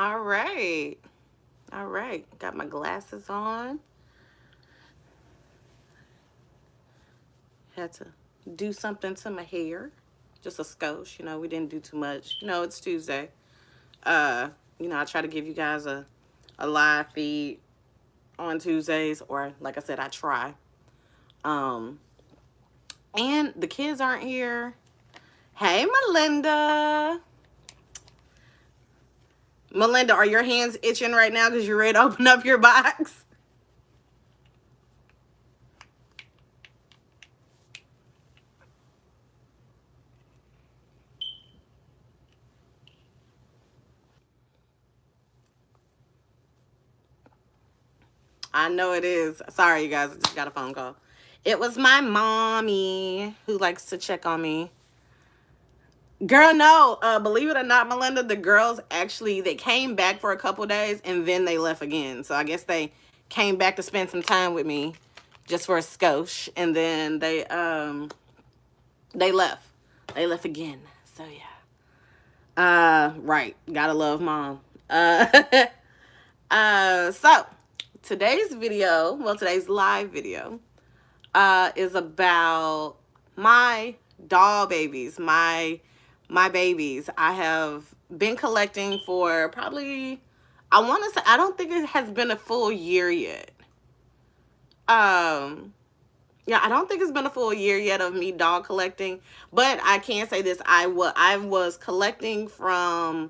All right. All right. Got my glasses on. Had to do something to my hair. Just a skosh. We didn't do too much. It's Tuesday. Uh, I try to give you guys a live feed on Tuesdays, or like I said, I try. Um, and the kids aren't here. Hey, Melinda. Melinda, are your hands itching right now because you're ready to open up your box? I know it is. Sorry, you guys. I just got a phone call. It was my mommy who likes to check on me. Girl, no. Believe it or not, Melinda, the girls actually, they came back for a couple days and then they left again. So I guess they came back to spend some time with me just for a skosh. And then they left. They left again. So yeah. Right. Gotta love mom. So today's video, well, today's live video, is about my doll babies, my babies. I have been collecting for probably, I want to say, I don't think it has been a full year yet. Yeah, I don't think it's been a full year yet of me doll collecting, but I can say this: I was collecting from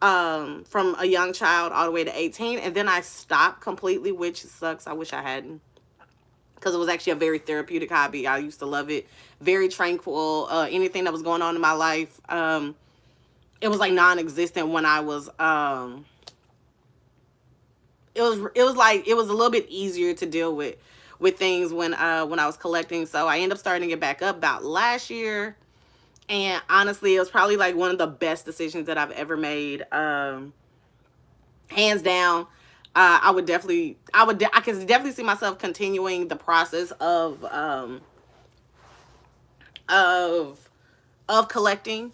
a young child all the way to 18, and then I stopped completely, which sucks. I wish I hadn't, because it was actually a very therapeutic hobby. I used to love it. Very tranquil. Anything that was going on in my life, it was like non-existent when I was it was like it was a little bit easier to deal with things when I was collecting. So I ended up starting to get back up about last year, and honestly, it was probably like one of the best decisions that I've ever made. Hands down. I could definitely see myself continuing the process of collecting.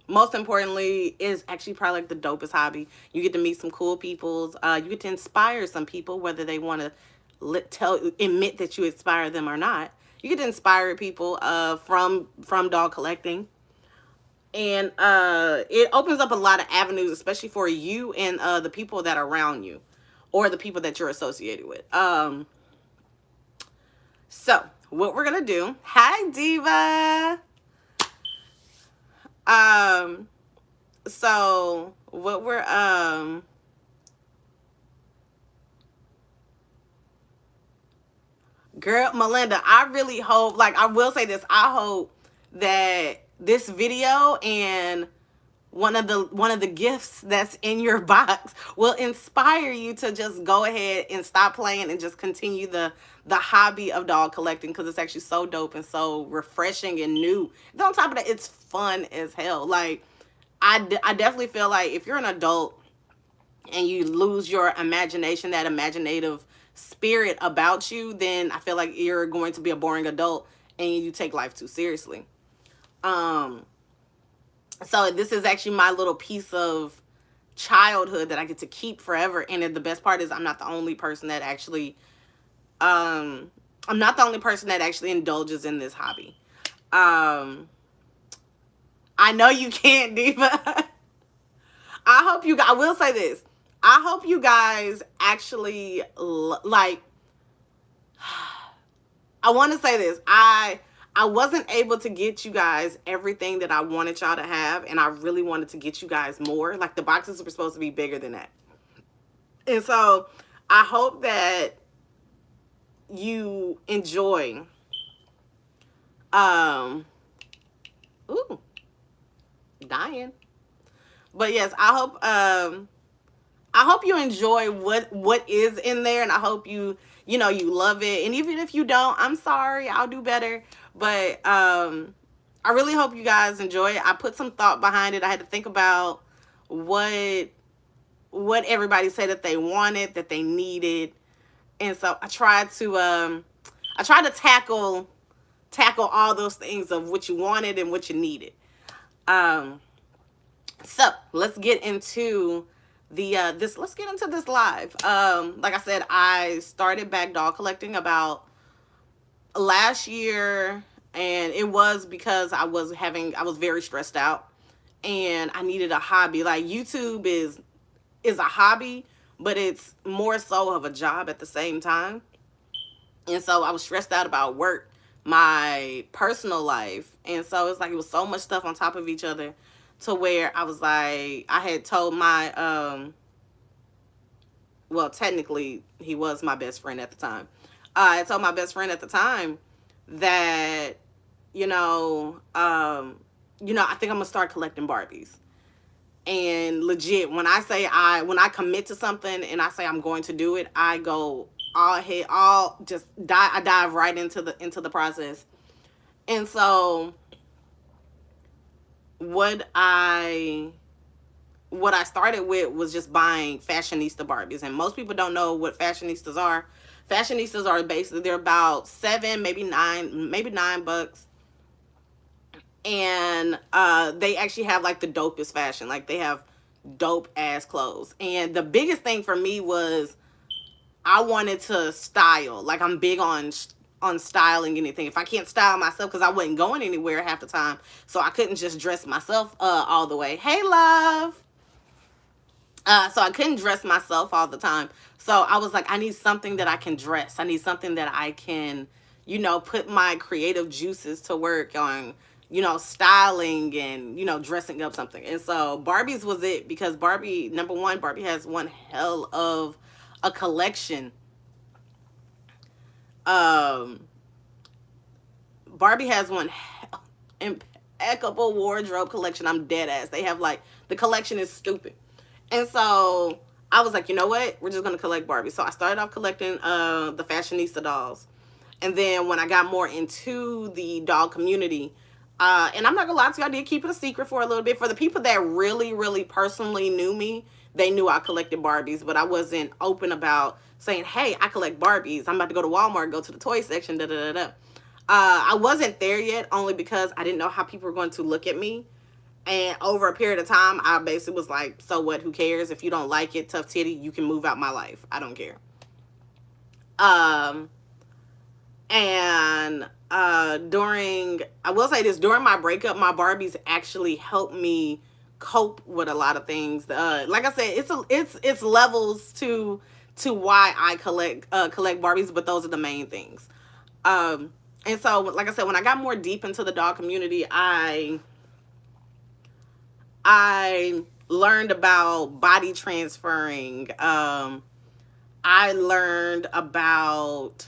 Most importantly, is actually probably like the dopest hobby. You get to meet some cool peoples. You get to inspire some people, whether they want to admit that you inspire them or not. You get to inspire people from doll collecting, and it opens up a lot of avenues, especially for you and the people that are around you, or the people that you're associated with. So what we're gonna do? Hi, Diva. So what we're girl, Melinda, I really hope, like, I will say this, I hope that this video and one of the gifts that's in your box will inspire you to just go ahead and stop playing and just continue the hobby of doll collecting, because it's actually so dope and so refreshing and new. And on top of that, it's fun as hell. Like, I definitely feel like if you're an adult and you lose your imagination, that imaginative spirit about you, then I feel like you're going to be a boring adult and you take life too seriously. So this is actually my little piece of childhood that I get to keep forever. And the best part is I'm not the only person that actually indulges in this hobby. I know you can't, Diva. I will say this. I hope you guys actually like, I want to say this. I wasn't able to get you guys everything that I wanted y'all to have, and I really wanted to get you guys more. Like, the boxes were supposed to be bigger than that. And so I hope that you enjoy ooh, dying. But yes, I hope you enjoy what is in there, and I hope you love it. And even if you don't, I'm sorry, I'll do better. But I really hope you guys enjoy it. I put some thought behind it. I had to think about what everybody said that they wanted, that they needed. And so I tried to tackle all those things of what you wanted and what you needed. So let's get into let's get into this live. Like I said, I started back doll collecting about last year, and it was because I was very stressed out, and I needed a hobby. Like, YouTube is a hobby, but it's more so of a job at the same time. And so I was stressed out about work, my personal life. And so it's like it was so much stuff on top of each other, to where I was like, I had told my well, technically he was my best friend at the time. I told my best friend at the time that, you know, I think I'm gonna start collecting Barbies. And legit, when I commit to something and I say I'm going to do it, I go all ahead, all just I dive right into the process. And so what I what I started with was just buying fashionista Barbies. And most people don't know what fashionistas are. Fashionistas are basically, they're about seven, maybe $9. And they actually have like the dopest fashion. Like, they have dope ass clothes. And the biggest thing for me was I wanted to style. Like, I'm big on styling anything. If I can't style myself, because I wasn't going anywhere half the time, so I couldn't just dress myself all the way. Hey, love. So I couldn't dress myself all the time. So I was like, I need something that I can dress. I need something that I can, put my creative juices to work on, styling and, dressing up something. And so Barbie's was it, because Barbie, number one, Barbie has one hell of a collection. Um, Barbie has one impeccable wardrobe collection. I'm dead ass. They have like, the collection is stupid. And so I was like, you know what? We're just gonna collect Barbie. So I started off collecting the fashionista dolls. And then when I got more into the doll community, and I'm not gonna lie to you, I did keep it a secret for a little bit. For the people that really, really personally knew me, they knew I collected Barbies, but I wasn't open about saying, hey, I collect Barbies. I'm about to go to Walmart, go to the toy section, da da da da. I wasn't there yet, only because I didn't know how people were going to look at me. And over a period of time, I basically was like, so what? Who cares? If you don't like it, tough titty, you can move out my life. I don't care. Um, and I will say this, during my breakup, my Barbies actually helped me cope with a lot of things. Like I said, it's levels to why I collect Barbies, but those are the main things. And so, like I said, when I got more deep into the dog community, I learned about body transferring. I learned about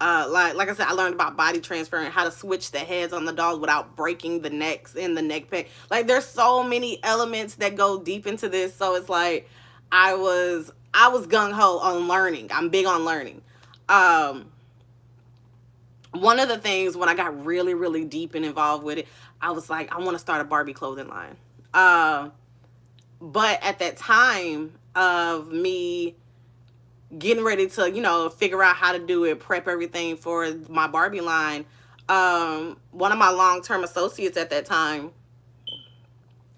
like I said, I learned about body transferring, how to switch the heads on the dolls without breaking the necks in the neck pack. Like, there's so many elements that go deep into this. So it's like I was gung ho on learning. I'm big on learning. Um, One of the things, when I got really, really deep and involved with it, I was like, I want to start a Barbie clothing line. But at that time of me getting ready to, figure out how to do it, prep everything for my Barbie line, one of my long-term associates at that time,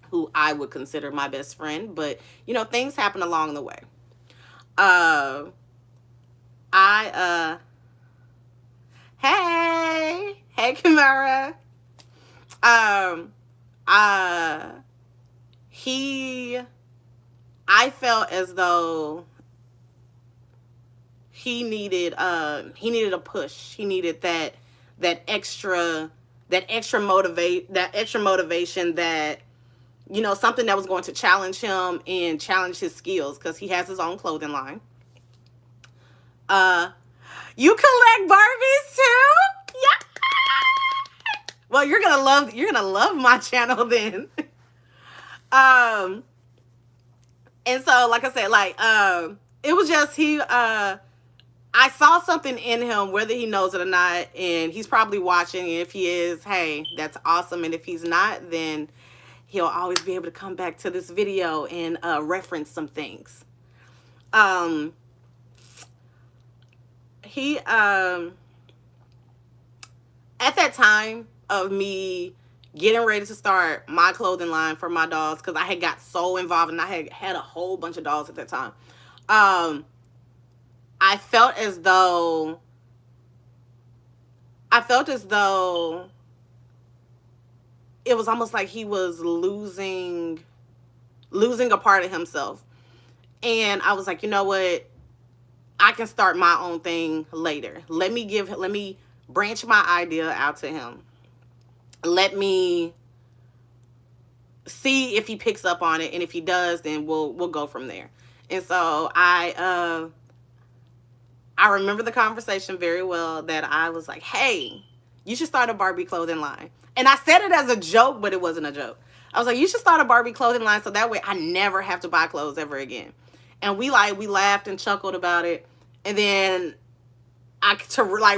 who I would consider my best friend, but, things happen along the way. Uh, I, hey, Kamara. Um, uh, he, I felt as though he needed a push. He needed that extra that extra motivation, that, something that was going to challenge him and challenge his skills, because he has his own clothing line. Uh, you collect Barbies too? Yeah. Well, you're gonna love my channel then. um, and so, like I said, like, it was just I saw something in him, whether he knows it or not, and he's probably watching. And if he is, hey, that's awesome. And if he's not, then he'll always be able to come back to this video and reference some things. He At that time of me getting ready to start my clothing line for my dolls because I had got so involved and I had a whole bunch of dolls at that time. I felt as though it was almost like he was losing a part of himself. And I was like, you know what? I can start my own thing later. Let me branch my idea out to him. Let me see if he picks up on it, and if he does, then we'll go from there. And so I remember the conversation very well that I was like, hey, you should start a Barbie clothing line. And I said it as a joke, but it wasn't a joke. I was like, you should start a Barbie clothing line so that way I never have to buy clothes ever again. And we laughed and chuckled about it. And then I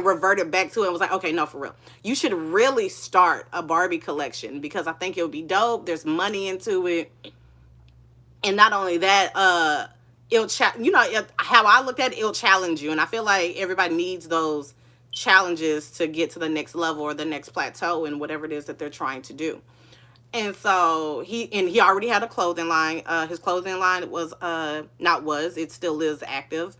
reverted back to it and was like, okay, no, for real. You should really start a Barbie collection because I think it'll be dope. There's money into it. And not only that, how I looked at it, it'll challenge you. And I feel like everybody needs those challenges to get to the next level or the next plateau in whatever it is that they're trying to do. And so he already had a clothing line. His clothing line it still is active.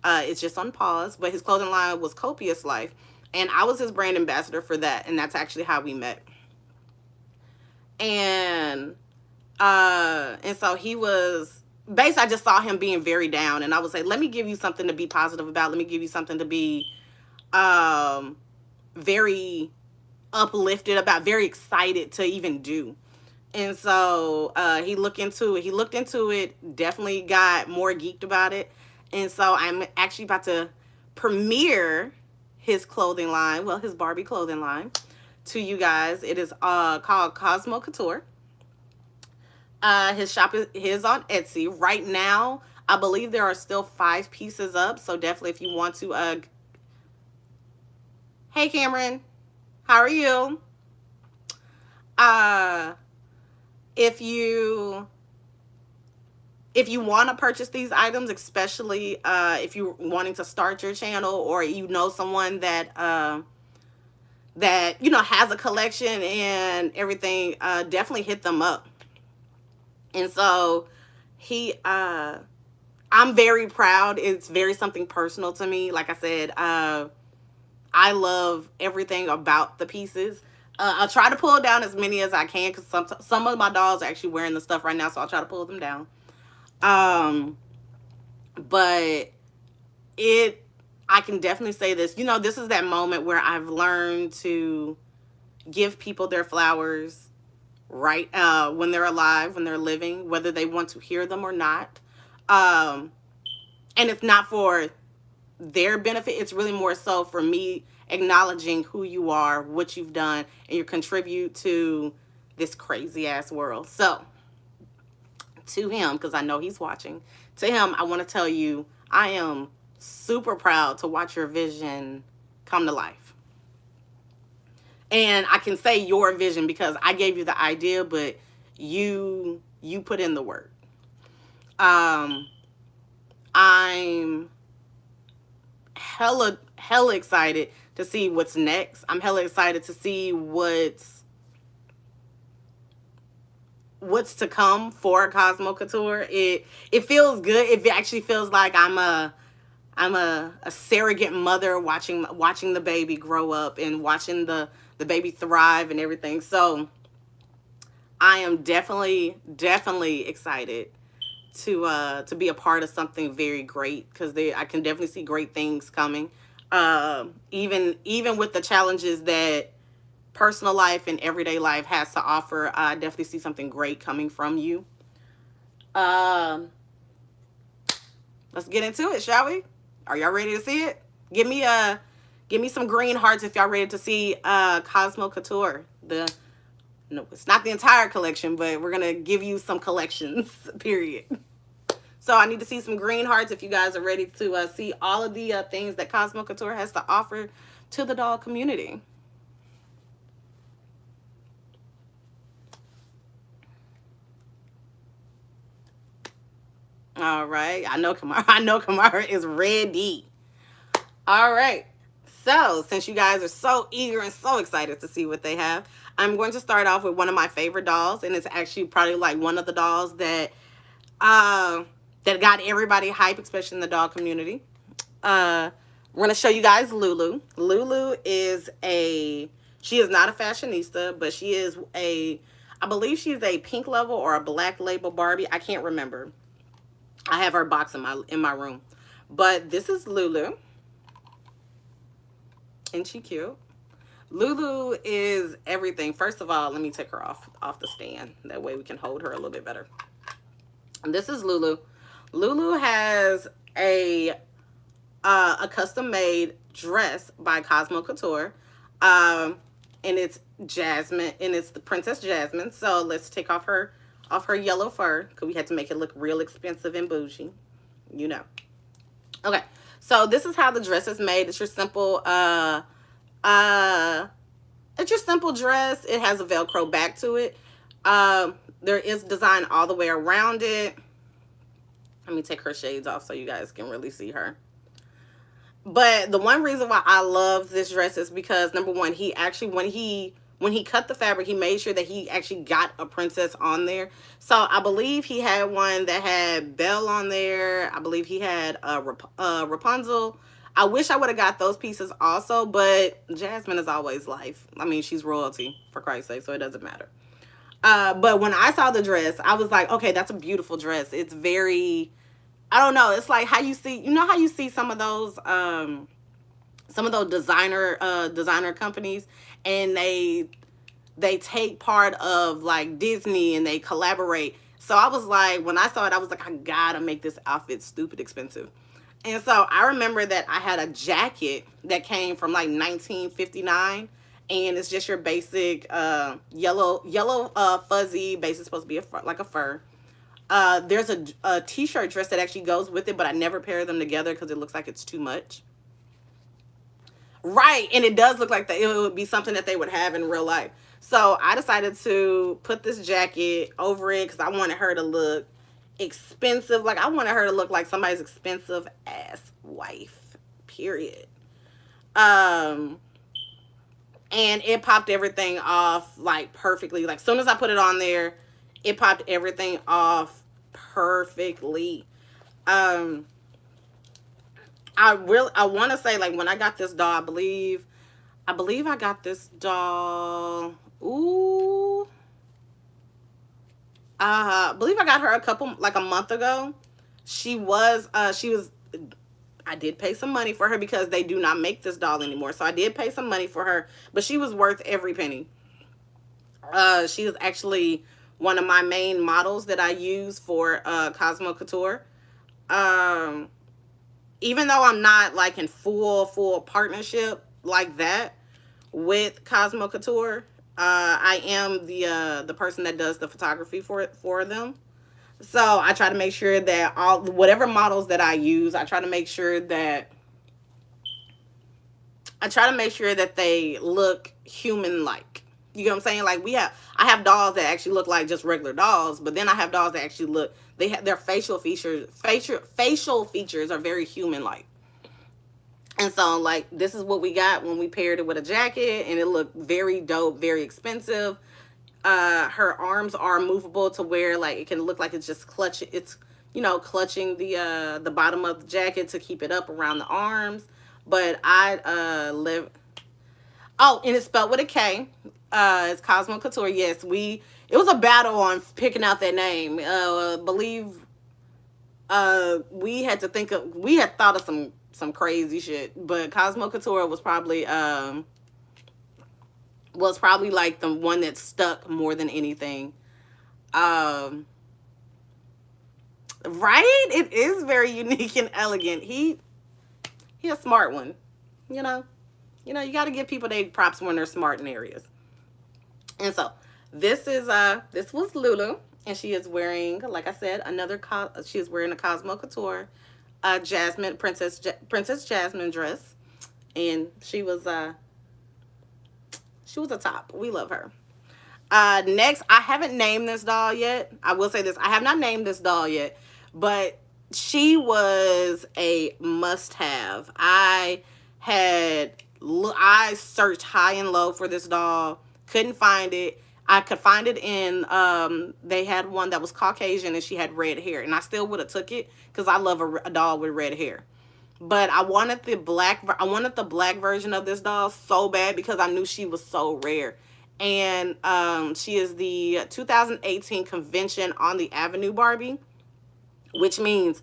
It's just on pause, but his clothing line was Copious Life. And I was his brand ambassador for that. And that's actually how we met. And so he was, basically I just saw him being very down. And I was like, let me give you something to be positive about. Let me give you something to be very uplifted about, very excited to even do. And so he looked into it, definitely got more geeked about it. And so I'm actually about to premiere his clothing line, his Barbie clothing line, to you guys. It is called KosmoKouture. His shop is on Etsy. Right now, I believe there are still 5 pieces up. So definitely if you want to... Hey, Cameron. How are you? If you want to purchase these items, especially if you're wanting to start your channel or you know someone that has a collection and everything, definitely hit them up. And so I'm very proud. It's very something personal to me. Like I said, I love everything about the pieces. I'll try to pull down as many as I can because some of my dolls are actually wearing the stuff right now, so I'll try to pull them down. But I can definitely say this. This is that moment where I've learned to give people their flowers right when they're alive, when they're living, whether they want to hear them or not. And it's not for their benefit. It's really more so for me acknowledging who you are, what you've done, and your contribute to this crazy ass world. So to him, because I know he's watching, to him, I want to tell you, I am super proud to watch your vision come to life. And I can say your vision because I gave you the idea, but you put in the work. I'm hella excited to see what's next. I'm hella excited to see what's to come for KosmoKouture. It feels good. It actually feels like I'm a surrogate mother watching the baby grow up and watching the baby thrive and everything. So I am definitely excited to be a part of something very great because I can definitely see great things coming. Even with the challenges that personal life and everyday life has to offer, I definitely see something great coming from you. Let's get into it, shall we? Are y'all ready to see it? Give me some green hearts if y'all ready to see KosmoKouture. No, it's not the entire collection, but we're gonna give you some collections, period. So I need to see some green hearts if you guys are ready to see all of the things that KosmoKouture has to offer to the doll community. All right. I know Kamara is ready. All right. So since you guys are so eager and so excited to see what they have, I'm going to start off with one of my favorite dolls, and it's actually probably like one of the dolls uh, that got everybody hype, especially in the dog community. We're going to show you guys Lulu. Lulu is she is not a fashionista, but she is I believe she's a pink level or a black label Barbie. I can't remember. I have her box in my room. But this is Lulu. Isn't she cute? Lulu is everything. First of all, let me take her off the stand. That way we can hold her a little bit better. And this is Lulu. Lulu has a custom made dress by KosmoKouture. And it's Jasmine, and it's the Princess Jasmine. So let's take off her yellow fur, because we had to make it look real expensive and bougie. You know. Okay. So this is how the dress is made. It's your simple it's your simple dress. It has a Velcro back to it. There is design all the way around it. Let me take her shades off so you guys can really see her. But the one reason why I love this dress is because, number one, he actually, when he cut the fabric, he made sure that he actually got a princess on there. So I believe he had one that had Belle on there. I believe he had Rapunzel. I wish I would have got those pieces also, but Jasmine is always life. I mean, she's royalty, for Christ's sake, so it doesn't matter. But when I saw the dress, I was like, okay, that's a beautiful dress. It's very, I don't know. It's like how you see, how you see some of those designer companies, and they take part of like Disney and they collaborate. So I was like, when I saw it, I was like, I gotta make this outfit stupid expensive. And so I remember that I had a jacket that came from like 1959, and it's just your basic yellow fuzzy base. It's supposed to be like a fur. There's a t-shirt dress that actually goes with it, but I never pair them together because it looks like it's too much. Right, and it does look like that it would be something that they would have in real life. So I decided to put this jacket over it because I wanted her to look expensive. Like, I wanted her to look like somebody's expensive ass wife, period. And it popped everything off like perfectly. Like, as soon as I put it on there, it popped everything off perfectly. I want to say, like, when I got this doll, I believe I got this doll. Ooh. I believe I got her a month ago. I did pay some money for her because they do not make this doll anymore. So I did pay some money for her, but she was worth every penny. She is actually one of my main models that I use for KosmoKouture. Even though I'm not like in full partnership like that with KosmoKouture, I am the person that does the photography for them. So I try to make sure that whatever models that I use, I try to make sure that they look human-like. You know what I'm saying? Like, I have dolls that actually look like just regular dolls, but then I have dolls that actually they have their facial features are very human-like. And so, like, this is what we got when we paired it with a jacket, and it looked very dope, very expensive. Her arms are movable to where, like, it can look like it's just clutching the bottom of the jacket to keep it up around the arms. But and it's spelled with a K. It's KosmoKouture. Yes, it was a battle on picking out that name. We had thought of some crazy shit, but KosmoKouture was probably like the one that stuck more than anything. Right? It is very unique and elegant. He a smart one. You got to give people their props when they're smart in areas. And so this was Lulu, and she is wearing, like I said, she is wearing a KosmoKouture Jasmine Princess Jasmine dress, and she was a top. We love her. Next, I haven't named this doll yet. I will say this: I have not named this doll yet, but she was a must-have. I searched high and low for this doll. Couldn't find it. I could find it in they had one that was Caucasian and she had red hair, and I still would have took it because I love a doll with red hair. But I wanted the black version of this doll so bad because I knew she was so rare. And she is the 2018 convention on the Avenue Barbie, which means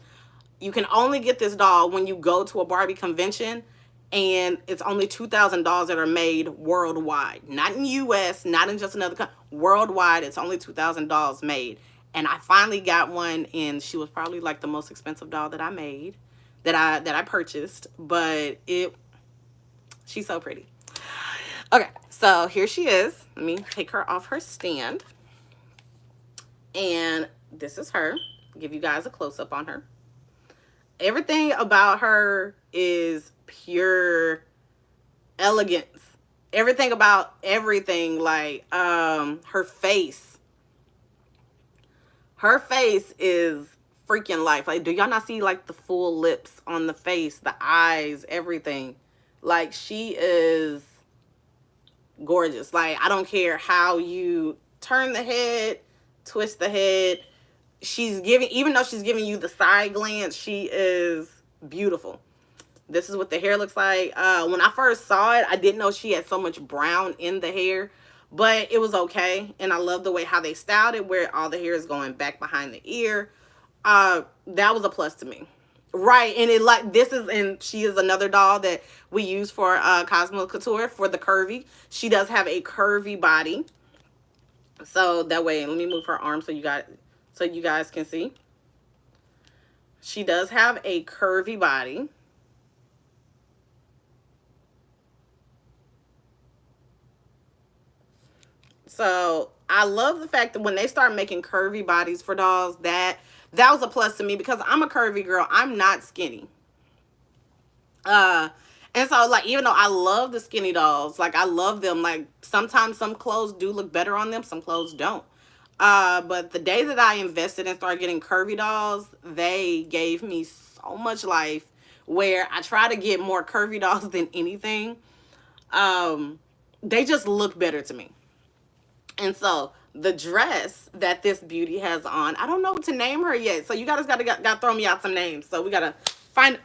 you can only get this doll when you go to a Barbie convention, and it's only 2,000 dolls that are made worldwide. Not in US, not in just another country. Worldwide, it's only 2,000 dolls made. And I finally got one, and she was probably like the most expensive doll that I made, that I purchased, but she's so pretty. Okay, so here she is. Let me take her off her stand. And this is her. Give you guys a close-up on her. Everything about her is pure elegance. Everything about everything, like her face. Her face is freaking life. Like, do y'all not see like the full lips on the face, the eyes, everything? Like, she is gorgeous. Like, I don't care how you turn the head, twist the head. She's giving, even though she's giving you the side glance, she is beautiful. This is what the hair looks like. When I first saw it, I didn't know she had so much brown in the hair, but it was okay. And I love the way how they styled it, where all the hair is going back behind the ear. That was a plus to me. Right, and it like this is, and she is another doll that we use for KosmoKouture for the curvy. She does have a curvy body. So that way, let me move her arm so you guys can see. She does have a curvy body. So I love the fact that when they start making curvy bodies for dolls, that was a plus to me because I'm a curvy girl. I'm not skinny. And so, like, even though I love the skinny dolls, like, I love them, like, sometimes some clothes do look better on them, some clothes don't. But the day that I invested and started getting curvy dolls, they gave me so much life, where I try to get more curvy dolls than anything. They just look better to me. And so the dress that this beauty has on, I don't know what to name her yet. So you guys gotta throw me out some names. So we gotta find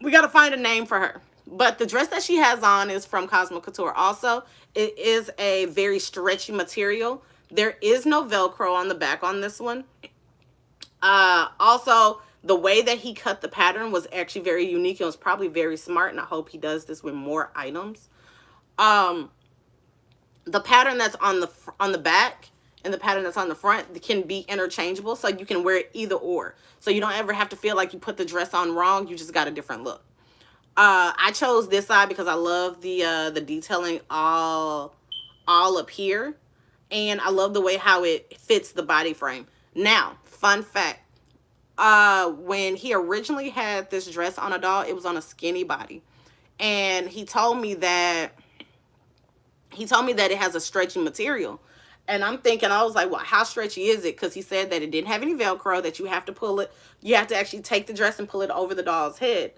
a name for her. But the dress that she has on is from KosmoKouture also. It is a very stretchy material. There is no Velcro on the back on this one. Also, the way that he cut the pattern was actually very unique. It was probably very smart, and I hope he does this with more items. The pattern that's on the back and the pattern that's on the front can be interchangeable, so you can wear it either or. So you don't ever have to feel like you put the dress on wrong. You just got a different look. I chose this side because I love the detailing all up here, and I love the way how it fits the body frame. Now, fun fact. When he originally had this dress on a doll, it was on a skinny body, and he told me that it has a stretchy material. And I'm thinking, I was like, well, how stretchy is it? Because he said that it didn't have any Velcro, that you have to pull it. You have to actually take the dress and pull it over the doll's head.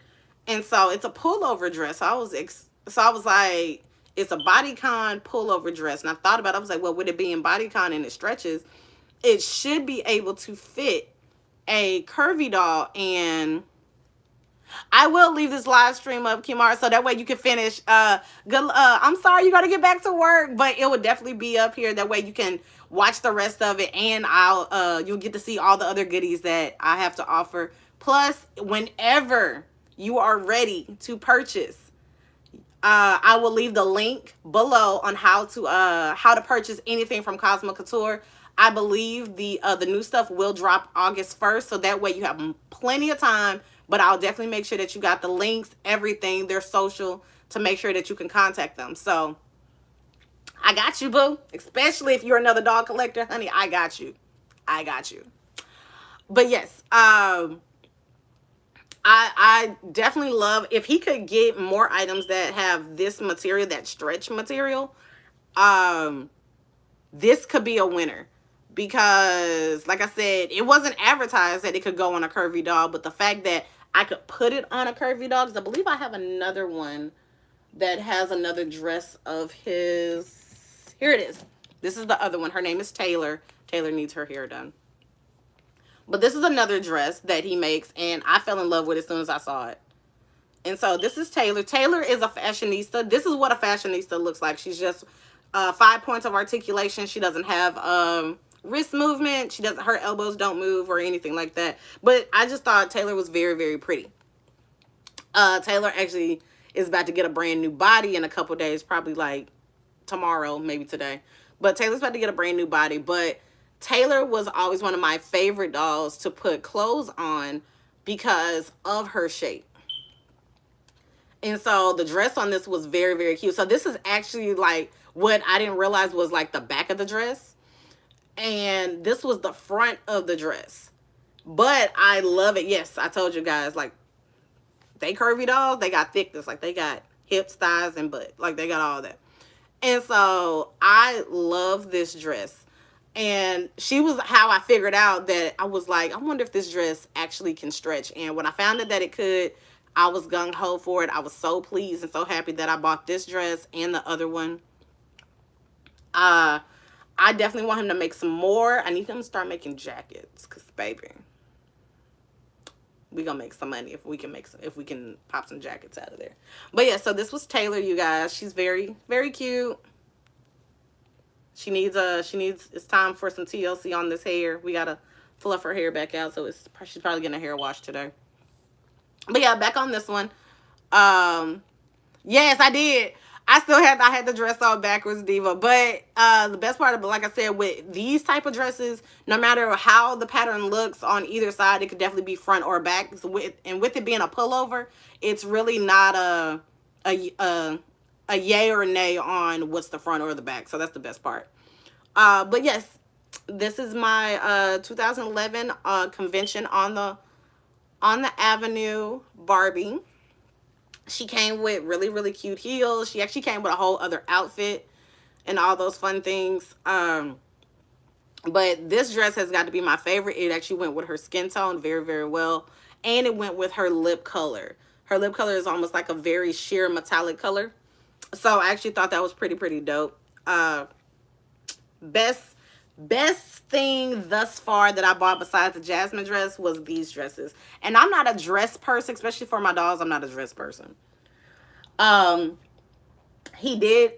And so it's a pullover dress. So I was like, it's a bodycon pullover dress. And I thought about it. I was like, well, with it being bodycon and it stretches, it should be able to fit a curvy doll. And I will leave this live stream up, Kimara, so that way you can finish. I'm sorry you got to get back to work, but it would definitely be up here. That way you can watch the rest of it, and you'll get to see all the other goodies that I have to offer. Plus, whenever you are ready to purchase, I will leave the link below on how to purchase anything from KosmoKouture. I believe the new stuff will drop August 1st, so that way you have plenty of time. But I'll definitely make sure that you got the links, everything, their social, to make sure that you can contact them. So I got you, boo. Especially if you're another dog collector, honey, I got you. I got you. But yes, I definitely love, if he could get more items that have this material, that stretch material, this could be a winner. Because, like I said, it wasn't advertised that it could go on a curvy doll, but the fact that I could put it on a curvy doll, because I believe I have another one that has another dress of his. here it is. This is the other one. Her name is Taylor. Taylor needs her hair done. But this is another dress that he makes, and I fell in love with it as soon as I saw it. And so this is Taylor. Taylor is a fashionista. This is what a fashionista looks like. She's just 5 points of articulation. She doesn't have wrist movement. She doesn't. Her elbows don't move or anything like that. But I just thought Taylor was very, very pretty. Taylor actually is about to get a brand new body in a couple days, probably like tomorrow, maybe today. But Taylor's about to get a brand new body. But Taylor was always one of my favorite dolls to put clothes on because of her shape. And so the dress on this was very, very cute. So this is actually like what I didn't realize was like the back of the dress. And this was the front of the dress. But I love it. Yes, I told you guys, like, they curvy dolls, they got thickness. Like, they got hips, thighs, and butt. Like, they got all that. And so I love this dress. And she was how I figured out that I was like, I wonder if this dress actually can stretch. And when I found out that it could, I was gung-ho for it. I was so pleased and so happy that I bought this dress and the other one. I definitely want him to make some more. I need him to start making jackets, because, baby, we gonna make some money if we can make some, if we can pop some jackets out of there. But yeah, so this was Taylor, you guys. She's very, very cute. She needs it's time for some TLC on this hair. We gotta fluff her hair back out, so she's probably getting a hair wash today. But yeah, back on this one. Yes, I did. I had the dress all backwards, Diva. But the best part of it, like I said, with these type of dresses, no matter how the pattern looks on either side, it could definitely be front or back. So with it being a pullover, it's really not a yay or nay on what's the front or the back. So that's the best part. But yes, this is my 2011 convention on the Avenue Barbie. She came with really, really cute heels. She actually came with a whole other outfit and all those fun things. But this dress has got to be my favorite. It actually went with her skin tone very, very well. And it went with her lip color. Her lip color is almost like a very sheer metallic color. So I actually thought that was pretty, pretty dope. Best thing thus far that I bought besides the Jasmine dress was these dresses. And I'm not a dress person, especially for my dolls. I'm not a dress person. He did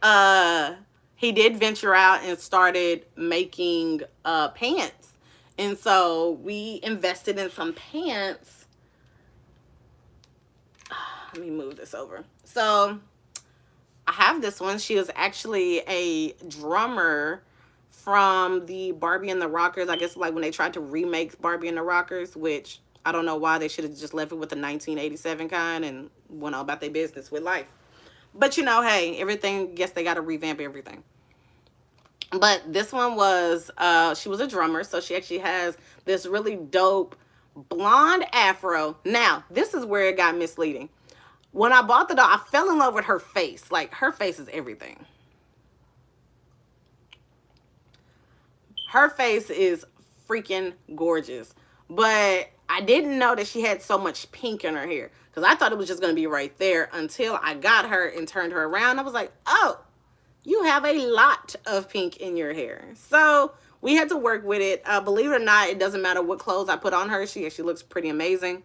venture out and started making pants. And so we invested in some pants. Let me move this over. So I have this one. She was actually a drummer from the Barbie and the Rockers. I guess like when they tried to remake Barbie and the Rockers, which I don't know why they should have just left it with the 1987 kind and went on about their business with life. But you know, hey, everything, guess they got to revamp everything. But this one was, she was a drummer, so she actually has this really dope blonde afro. Now, this is where it got misleading. When I bought the doll, I fell in love with her face. Like, her face is everything. Her face is freaking gorgeous. But I didn't know that she had so much pink in her hair. Because I thought it was just going to be right there until I got her and turned her around. I was like, oh, you have a lot of pink in your hair. So we had to work with it. Believe it or not, it doesn't matter what clothes I put on her. She actually looks pretty amazing.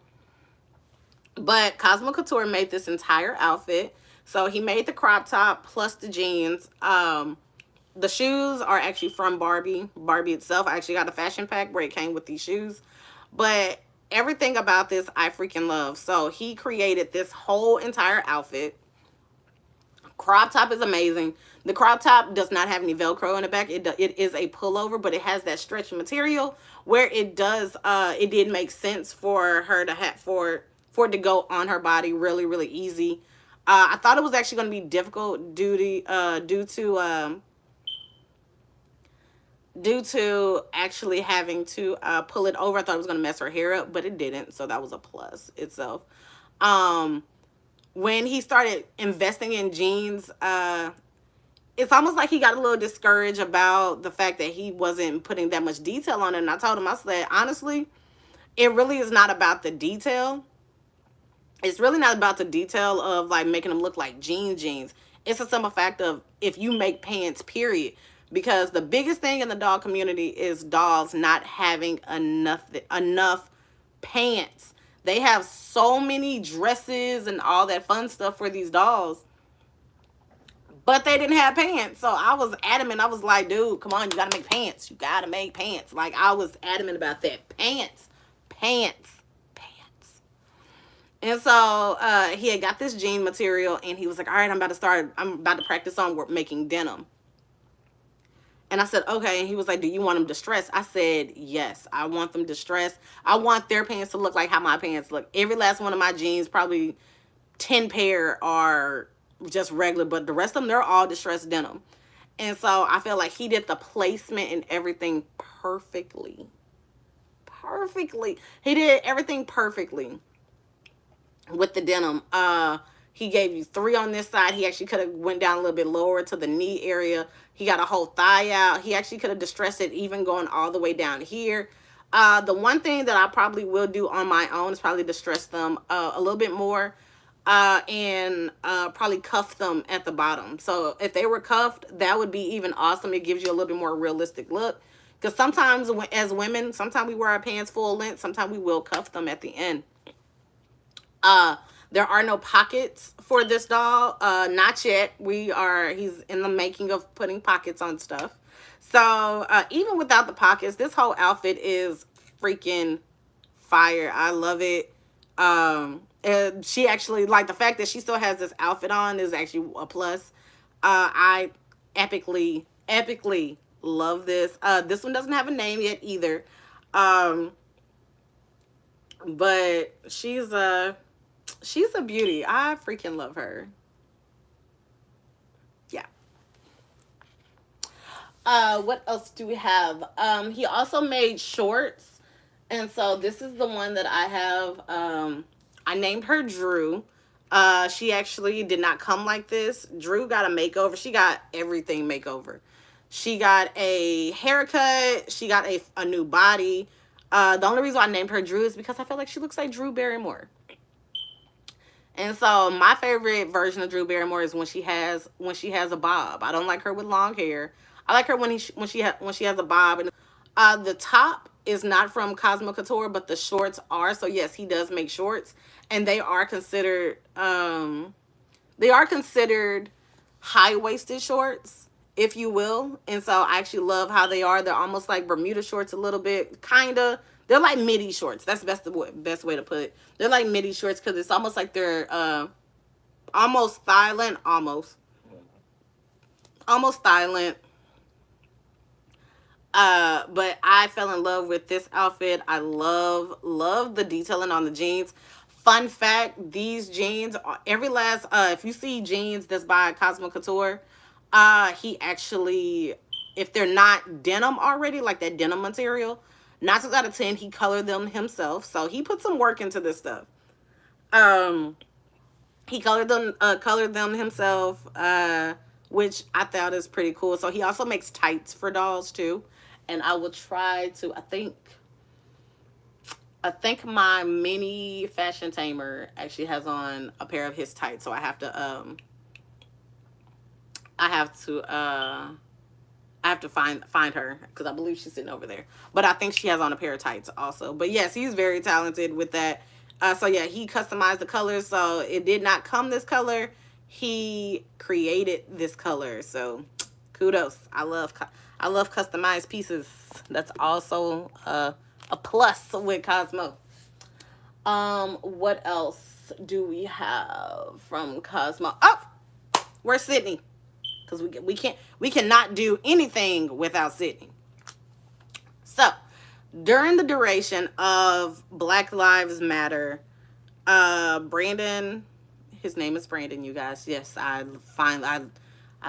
But KosmoKouture made this entire outfit. So he made the crop top plus the jeans. The shoes are actually from Barbie itself. I actually got a fashion pack where it came with these shoes. But everything about this I freaking love. So he created this whole entire outfit. Crop top is amazing. The crop top does not have any Velcro in the back. It is a pullover, but it has that stretch material where it does. It did make sense for her to have for it to go on her body really, really easy. I thought it was actually going to be difficult due to actually having to pull it over. I thought it was going to mess her hair up, but it didn't. So that was a plus itself. When he started investing in jeans, it's almost like he got a little discouraged about the fact that he wasn't putting that much detail on it. And I told him, I said, honestly, it really is not about the detail. It's really not about the detail of like making them look like jeans. It's a simple fact of if you make pants, period. Because the biggest thing in the doll community is dolls not having enough pants. They have so many dresses and all that fun stuff for these dolls, but they didn't have pants. So I was adamant. I was like, dude, come on, you gotta make pants. You gotta make pants. Like, I was adamant about that. Pants. Pants. Pants. And so he had got this jean material, and he was like, all right, I'm about to practice on making denim. And I said, okay. And he was like, do you want them distressed? I said, yes, I want them distressed. I want their pants to look like how my pants look. Every last one of my jeans, probably 10 pair, are just regular, but the rest of them, they're all distressed denim. And so I feel like he did the placement and everything perfectly. Perfectly. He did everything perfectly with the denim. He gave you 3 on this side. He actually could have went down a little bit lower to the knee area. He got a whole thigh out. He actually could have distressed it even going all the way down here. The one thing that I probably will do on my own is probably distress them a little bit more, and probably cuff them at the bottom. So if they were cuffed, that would be even awesome. It gives you a little bit more realistic look. Because sometimes as women, sometimes we wear our pants full length. Sometimes we will cuff them at the end. There are no pockets for this doll. Not yet. He's in the making of putting pockets on stuff. So even without the pockets, this whole outfit is freaking fire. I love it. And she actually, like, the fact that she still has this outfit on is actually a plus. I epically love this. This one doesn't have a name yet either. But she's a beauty. I freaking love her. Yeah. What else do we have? He also made shorts. And so this is the one that I have. I named her Drew. She actually did not come like this. Drew got a makeover. She got everything makeover. She got a haircut. She got a new body. The only reason I named her Drew is because I feel like she looks like Drew Barrymore. And so my favorite version of Drew Barrymore is when she has a bob. I don't like her with long hair. I like her when she has a bob. And the top is not from KosmoKouture, but the shorts are. So yes, he does make shorts, and they are considered high-waisted shorts, if you will. And so I actually love how they are. They're almost like Bermuda shorts a little bit, kinda. They're like midi shorts. That's the best way to put it. They're like midi shorts because it's almost like they're almost thigh length, almost thigh length. But I fell in love with this outfit. I love the detailing on the jeans. Fun fact, these jeans are if you see jeans that's by KosmoKouture, he actually, if they're not denim already, like that denim material, 9 times out of 10, he colored them himself. So he put some work into this stuff. He colored them himself, which I thought is pretty cool. So he also makes tights for dolls too. And I will try to, I think my mini fashion tamer actually has on a pair of his tights. So I have to find her because I believe she's sitting over there. But I think she has on a pair of tights also. But yes, he's very talented with that. So yeah, he customized the colors. So it did not come this color. He created this color. So kudos. I love customized pieces. That's also a plus with Cosmo. What else do we have from Cosmo? Oh, where's Sydney? Because we cannot do anything without Sydney. So during the duration of Black Lives Matter, Brandon, his name is Brandon, you guys. Yes, I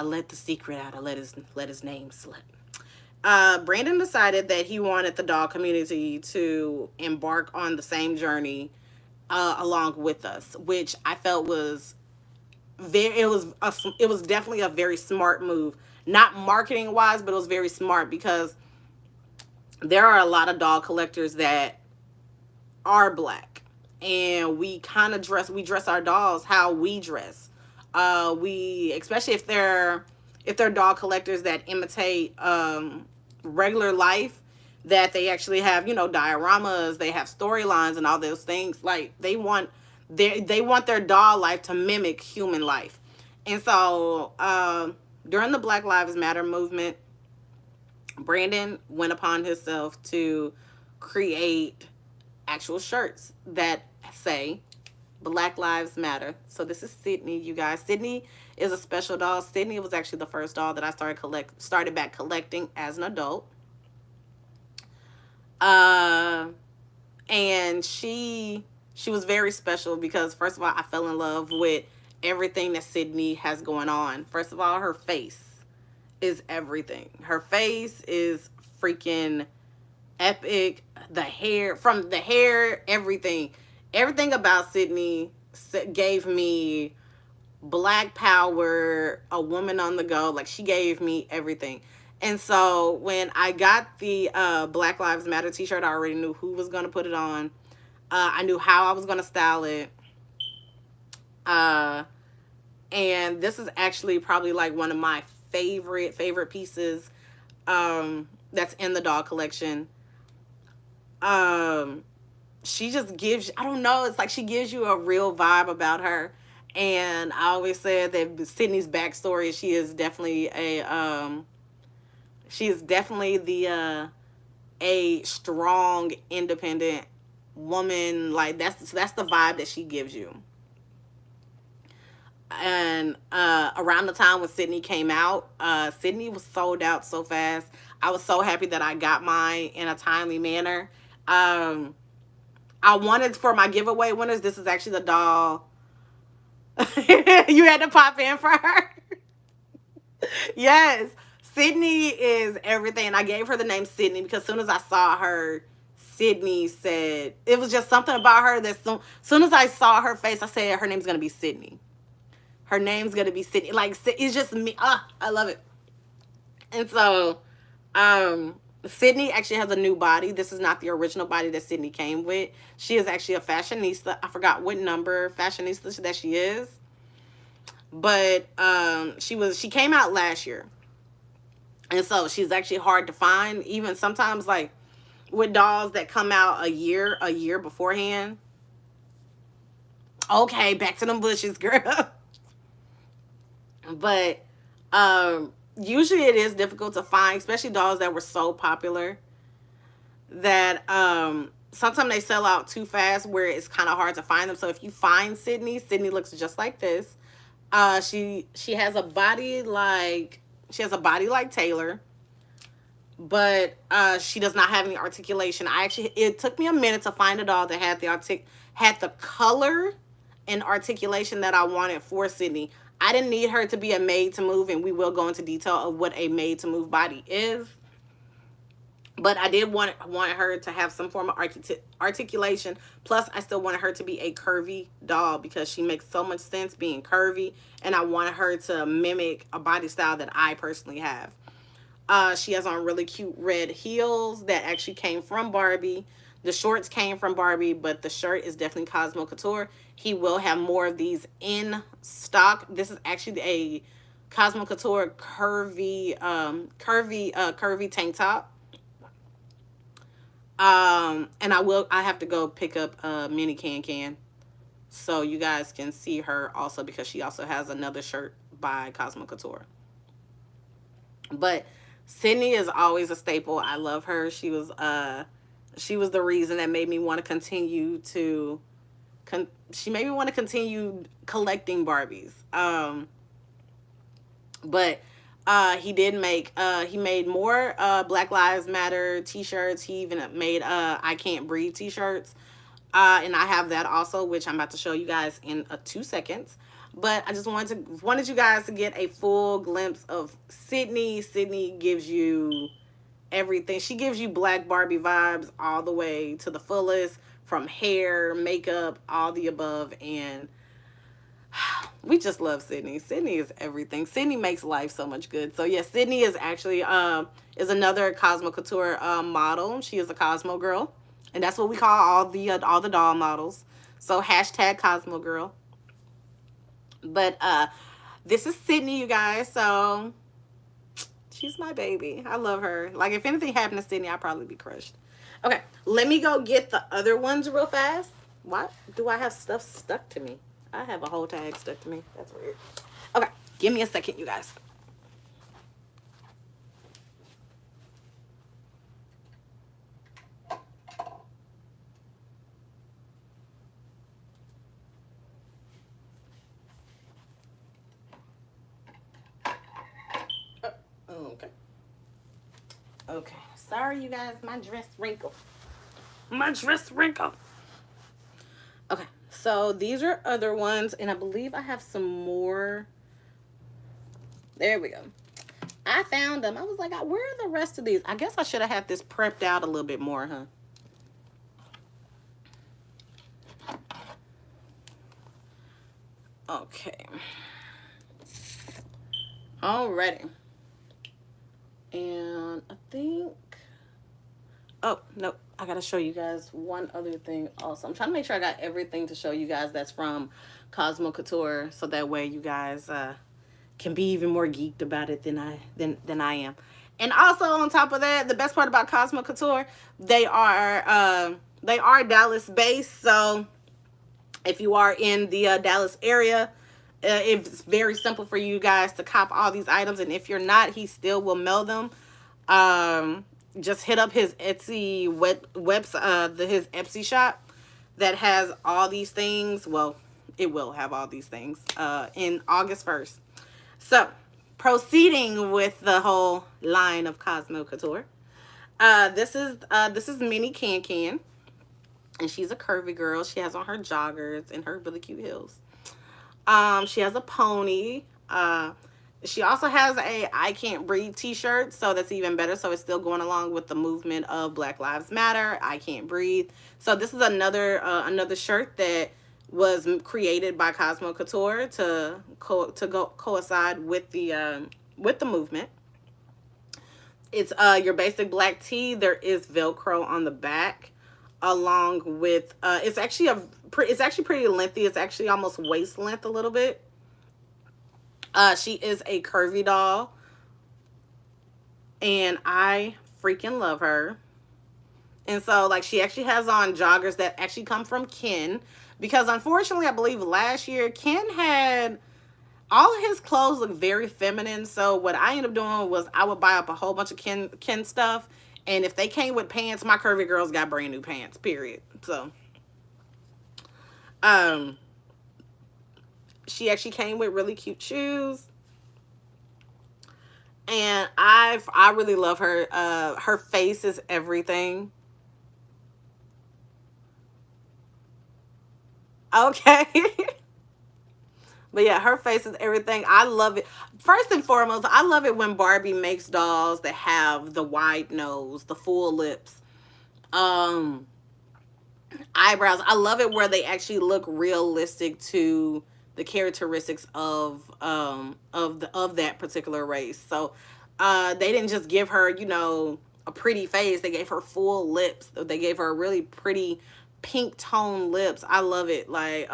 let the secret out. I let his name slip. Brandon decided that he wanted the doll community to embark on the same journey along with us, which I felt was it was definitely a very smart move. Not marketing wise, but it was very smart because there are a lot of doll collectors that are Black, and we dress our dolls how we dress. We, especially if they're doll collectors that imitate regular life, that they actually have, you know, dioramas, they have storylines and all those things. Like they want their doll life to mimic human life. And so during the Black Lives Matter movement, Brandon went upon himself to create actual shirts that say Black Lives Matter. So this is Sydney, you guys. Sydney is a special doll. Sydney was actually the first doll that I started back collecting as an adult. And she was very special because, first of all, I fell in love with everything that Sydney has going on. First of all, her face is everything. Her face is freaking epic. From the hair, everything about Sydney gave me Black power, a woman on the go. Like, she gave me everything. And so when I got the Black Lives Matter t-shirt, I already knew who was going to put it on. I knew how I was going to style it. And this is actually probably like one of my favorite pieces that's in the doll collection. She just gives, I don't know, it's like she gives you a real vibe about her. And I always said that Sydney's backstory, she is definitely a strong, independent woman. Like, that's the vibe that she gives you. And around the time when Sydney came out, Sydney was sold out so fast. I was so happy that I got mine in a timely manner. I wanted, for my giveaway winners, this is actually the doll. You had to pop in for her. Yes. Sydney is everything. I gave her the name Sydney because as soon as I saw her, Sydney said, it was just something about her that soon as I saw her face, I said, her name's going to be Sydney. Her name's going to be Sydney. Like, it's just me. I love it. And so, Sydney actually has a new body. This is not the original body that Sydney came with. She is actually a fashionista. I forgot what number fashionista that she is. But she came out last year. And so she's actually hard to find. Even sometimes, like, with dolls that come out a year beforehand. Okay, back to them bushes, girl. But usually it is difficult to find, especially dolls that were so popular that sometimes they sell out too fast where it's kind of hard to find them. So if you find Sydney looks just like this. She has a body like Taylor, but she does not have any articulation. It took me a minute to find a doll that had the color and articulation that I wanted for Sydney. I didn't need her to be a made to move, and we will go into detail of what a made to move body is. But I did want her to have some form of articulation. Plus, I still wanted her to be a curvy doll because she makes so much sense being curvy. And I wanted her to mimic a body style that I personally have. She has on really cute red heels that actually came from Barbie. The shorts came from Barbie, but the shirt is definitely KosmoKouture. He will have more of these in stock. This is actually a KosmoKouture curvy tank top. And I have to go pick up a mini can so you guys can see her also, because she also has another shirt by KosmoKouture. But Sydney is always a staple. I love her. She was the reason that made me want to continue she made me want to continue collecting Barbies. But he made more Black Lives Matter t-shirts. He even made I Can't Breathe t-shirts. And I have that also, which I'm about to show you guys in 2 seconds. But I just wanted you guys to get a full glimpse of Sydney. Sydney gives you everything. She gives you Black Barbie vibes all the way to the fullest, from hair, makeup, all the above. And we just love Sydney. Sydney is everything. Sydney makes life so much good. So yes, Sydney is actually is another KosmoKouture model. She is a Cosmo girl, and that's what we call all the doll models. So hashtag Cosmo girl. But this is Sydney, you guys. So she's my baby. I love her. Like, if anything happened to Sydney, I'd probably be crushed. Okay, let me go get the other ones real fast. Why do I have stuff stuck to me? I have a whole tag stuck to me. That's weird. Okay, give me a second, you guys. Okay. Okay. Sorry, you guys. My dress wrinkled. My dress wrinkled. Okay. So these are other ones, and I believe I have some more. There we go. I found them. I was like, where are the rest of these? I guess I should have had this prepped out a little bit more, huh? Okay. Alrighty. And I think... Oh, no. I got to show you guys one other thing also. I'm trying to make sure I got everything to show you guys that's from KosmoKouture, so that way you guys can be even more geeked about it than I am. And also, on top of that, the best part about KosmoKouture, they are Dallas based. So if you are in the Dallas area, it's very simple for you guys to cop all these items. And if you're not, he still will mail them. Just hit up his Etsy his Etsy shop that has all these things. Well, it will have all these things in August 1st. So, proceeding with the whole line of KosmoKouture. This is Mini Can, and she's a curvy girl. She has on her joggers and her really cute heels. She has a pony. She also has a I Can't Breathe t-shirt, so that's even better. So it's still going along with the movement of Black Lives Matter, I Can't Breathe. So this is another shirt that was created by KosmoKouture to coincide with the movement. It's your basic black tee. There is Velcro on the back, along with it's actually pretty lengthy. It's actually almost waist length a little bit. She is a curvy doll, and I freaking love her. And so, like, she actually has on joggers that actually come from Ken, because unfortunately, I believe last year Ken had all his clothes look very feminine. So what I ended up doing was I would buy up a whole bunch of Ken stuff, and if they came with pants, my curvy girls got brand new pants. Period. So, she actually came with really cute shoes. And I really love her. Her face is everything. Okay. But yeah, her face is everything. I love it. First and foremost, I love it when Barbie makes dolls that have the wide nose, the full lips, eyebrows. I love it where they actually look realistic to the characteristics of that particular race. So they didn't just give her, a pretty face. They gave her full lips. They gave her really pretty pink tone lips. I love it. Like,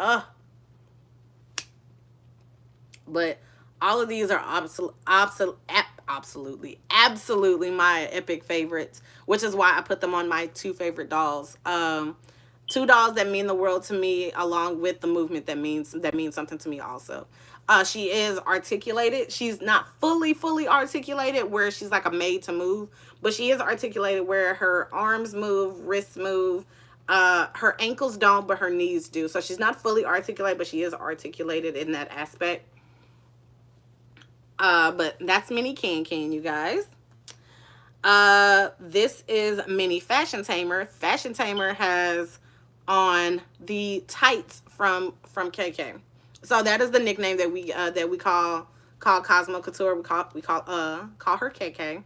but all of these are absolutely my epic favorites, which is why I put them on my two favorite dolls. Two dolls that mean the world to me, along with the movement that means something to me also. She is articulated. She's not fully articulated where she's like a made to move, but she is articulated where her arms move, wrists move. Her ankles don't, but her knees do. So she's not fully articulated, but she is articulated in that aspect. But that's Mini Can, you guys. This is Mini Fashion Tamer. Fashion Tamer has on the tights from KK. So that is the nickname that we call KosmoKouture. We call her KK.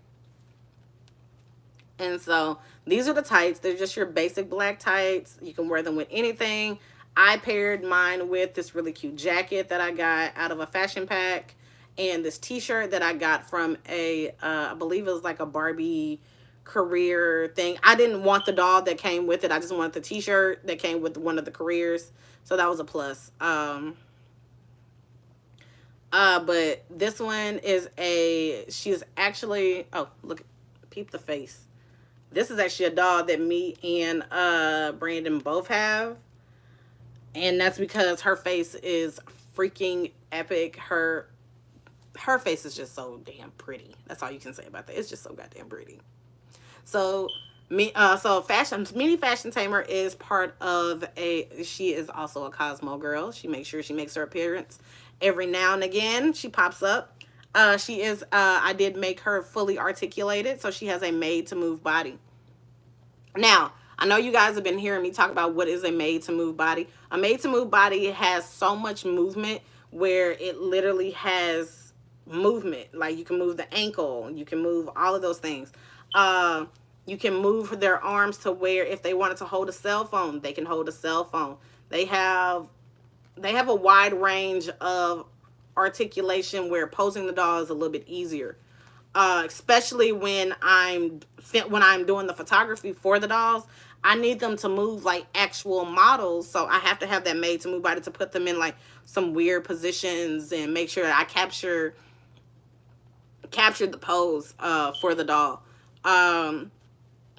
And so these are the tights. They're just your basic black tights. You can wear them with anything. I paired mine with this really cute jacket that I got out of a fashion pack, and this t-shirt that I got from I believe it was like a Barbie career thing. I didn't want the doll that came with it. I just wanted the t-shirt that came with one of the careers. So that was a plus. But this one is she is actually, oh, look, peep the face. This is actually a doll that me and Brandon both have. And that's because her face is freaking epic. Her face is just so damn pretty. That's all you can say about that. It's just so goddamn pretty. So fashion mini fashion tamer is part of she is also a Cosmo girl. She makes sure she makes her appearance every now and again. She pops up. She is I did make her fully articulated, so she has a made to move body. Now, I know you guys have been hearing me talk about what is a made to move body. A made to move body has so much movement where it literally has movement. Like you can move the ankle, you can move all of those things. You can move their arms to where if they wanted to hold a cell phone, they can hold a cell phone. They have a wide range of articulation where posing the doll is a little bit easier. Especially when I'm doing the photography for the dolls, I need them to move like actual models, so I have to have that made to move body to put them in like some weird positions and make sure that I captured the pose for the doll.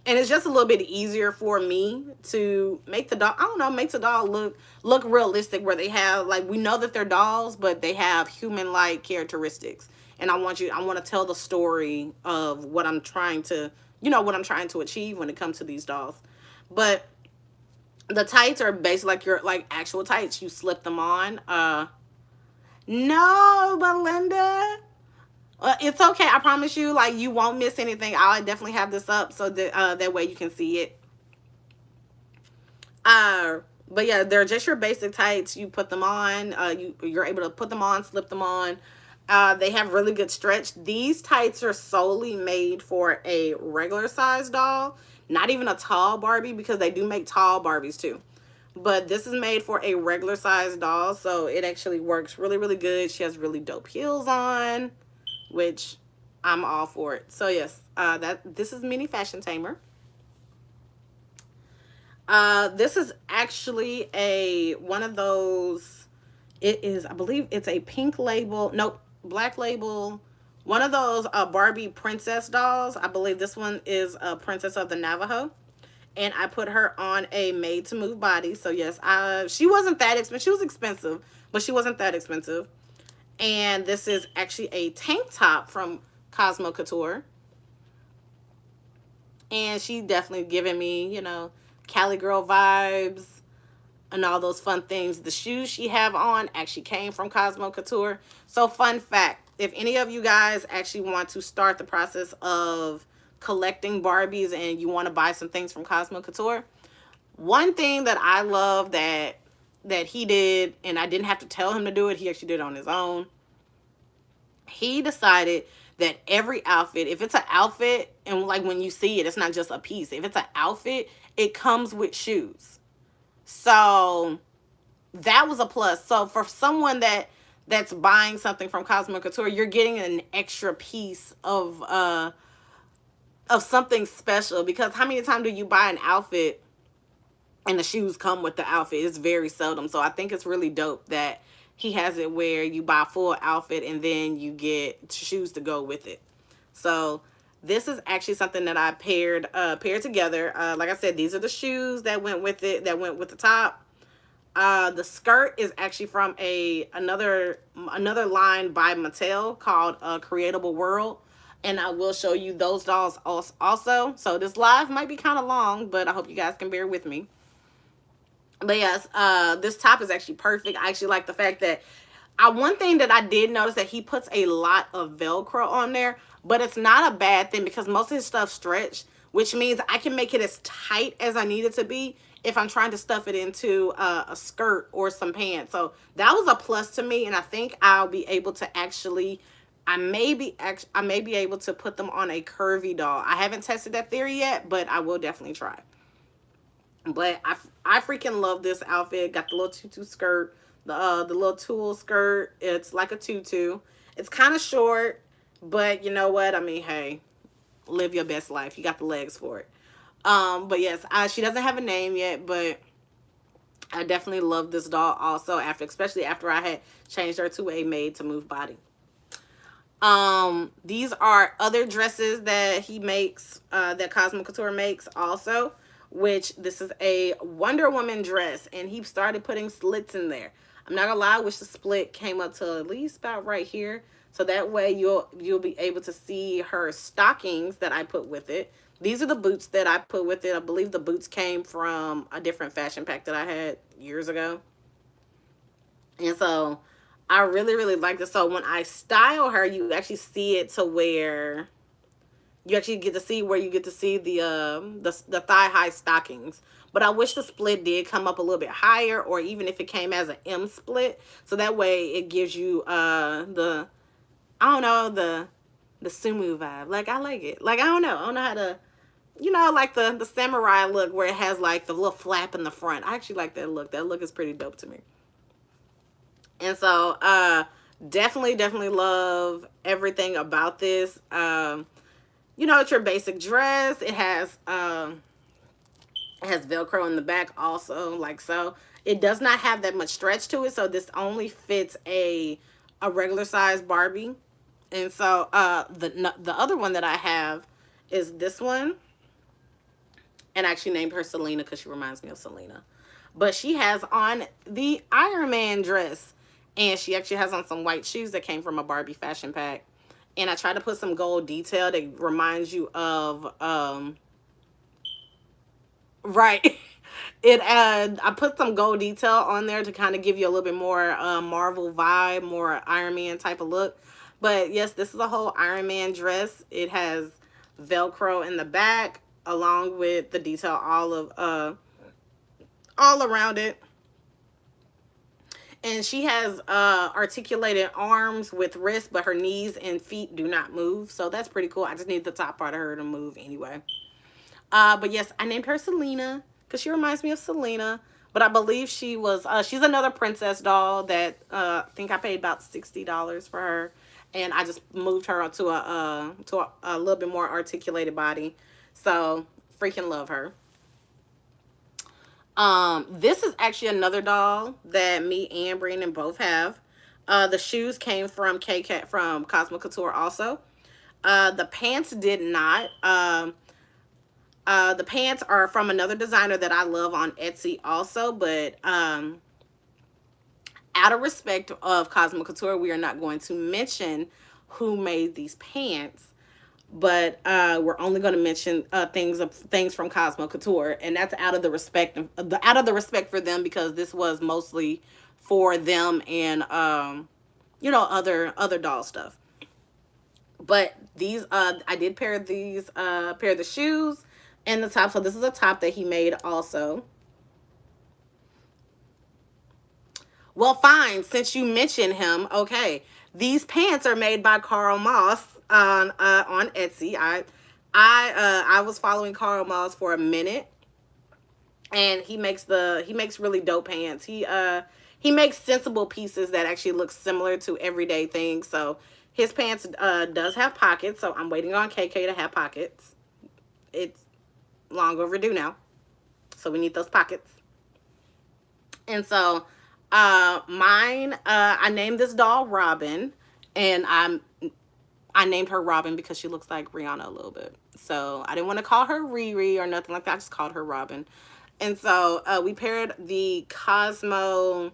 And it's just a little bit easier for me to make the doll, I don't know, make the doll look realistic, where they have, like, we know that they're dolls, but they have human-like characteristics. And I want to tell the story of what I'm trying to, what I'm trying to achieve when it comes to these dolls. But the tights are basically like your, like, actual tights. You slip them on. No, Belinda. It's okay. I promise you, like, you won't miss anything. I'll definitely have this up so that that way you can see it. But yeah, they're just your basic tights. You put them on. You're able to put them on, slip them on. They have really good stretch. These tights are solely made for a regular size doll, not even a tall Barbie, because they do make tall Barbies too. But this is made for a regular size doll, so it actually works really, really good. She has really dope heels on, which I'm all for it. So yes, this is Mini Fashion Tamer. This is actually one of those. It is, I believe it's a pink label. Nope, black label. One of those Barbie princess dolls. I believe this one is a Princess of the Navajo. And I put her on a made to move body. So yes, she wasn't that expensive. She was expensive, but she wasn't that expensive. And this is actually a tank top from KosmoKouture. And she definitely giving me, Cali girl vibes and all those fun things. The shoes she have on actually came from KosmoKouture. So fun fact, if any of you guys actually want to start the process of collecting Barbies and you want to buy some things from KosmoKouture, one thing that I love that he did, and I didn't have to tell him to do it, he actually did it on his own. He decided that every outfit, if it's an outfit, and like when you see it, it's not just a piece. If it's an outfit, it comes with shoes. So that was a plus. So for someone that's buying something from KosmoKouture, you're getting an extra piece of something special, because how many times do you buy an outfit and the shoes come with the outfit? It's very seldom. So I think it's really dope that he has it where you buy a full outfit and then you get shoes to go with it. So this is actually something that I paired together. Like I said, these are the shoes that went with it, that went with the top. The skirt is actually from another line by Mattel called Creatable World. And I will show you those dolls also. So this live might be kind of long, but I hope you guys can bear with me. But yes, this top is actually perfect. I actually like the fact that one thing that I did notice, that he puts a lot of Velcro on there, but it's not a bad thing because most of his stuff stretched, which means I can make it as tight as I need it to be if I'm trying to stuff it into a skirt or some pants. So that was a plus to me, and I think I'll be able to actually, I may be able to put them on a curvy doll. I haven't tested that theory yet, but I will definitely try. But I freaking love this outfit. Got the little tutu skirt, the little tulle skirt. It's like a tutu. It's kind of short, but you know what? I mean, hey, live your best life. You got the legs for it. But yes, she doesn't have a name yet, but I definitely love this doll also, especially after I had changed her to a made to move body. These are other dresses that he makes, that KosmoKouture makes also, which this is a Wonder Woman dress, and he started putting slits in there. I'm not gonna lie, I wish the split came up to at least about right here, so that way you'll be able to see her stockings that I put with it. These are the boots that I put with it. I believe the boots came from a different fashion pack that I had years ago. And so I really, really like this. So when I style her, you actually see it to where you actually get to see where you get to see the thigh high stockings. But I wish the split did come up a little bit higher, or even if it came as an M split, so that way it gives you the, I don't know, the sumo vibe. Like, I like it. Like, I don't know how to, like the samurai look where it has like the little flap in the front. I actually like that look. That look is pretty dope to me. And so definitely love everything about this. It's your basic dress. It has Velcro in the back also, like so. It does not have that much stretch to it, so this only fits a regular size Barbie. And so the other one that I have is this one, and I actually named her Selena because she reminds me of Selena. But she has on the Iron Man dress, and she actually has on some white shoes that came from a Barbie fashion pack. And I tried to put some gold detail that reminds you of right. I put some gold detail on there to kind of give you a little bit more Marvel vibe, more Iron Man type of look. But yes, this is a whole Iron Man dress. It has Velcro in the back along with the detail all around it. And she has articulated arms with wrists, but her knees and feet do not move. So that's pretty cool. I just need the top part of her to move anyway. But yes, I named her Selena because she reminds me of Selena. But I believe she's another princess doll that I think I paid about $60 for her. And I just moved her to a little bit more articulated body. So freaking love her. This is actually another doll that me and Brandon both have. The shoes came from from KosmoKouture also. The pants did not. The pants are from another designer that I love on Etsy also, but out of respect of KosmoKouture, we are not going to mention who made these pants. But we're only going to mention things from KosmoKouture, and that's out of the respect for them, because this was mostly for them and other doll stuff. But these I did pair the shoes and the top. So this is a top that he made also. Well, fine, since you mentioned him, okay. These pants are made by Carl Moss on Etsy. I was following Carl Moss for a minute, and he makes really dope pants. He makes sensible pieces that actually look similar to everyday things. So his pants does have pockets. So I'm waiting on KK to have pockets. It's long overdue now. So we need those pockets. And so mine, I named this doll Robin, and I named her Robin because she looks like Rihanna a little bit. So I didn't want to call her Riri or nothing like that. I just called her Robin. And so we paired the Cosmo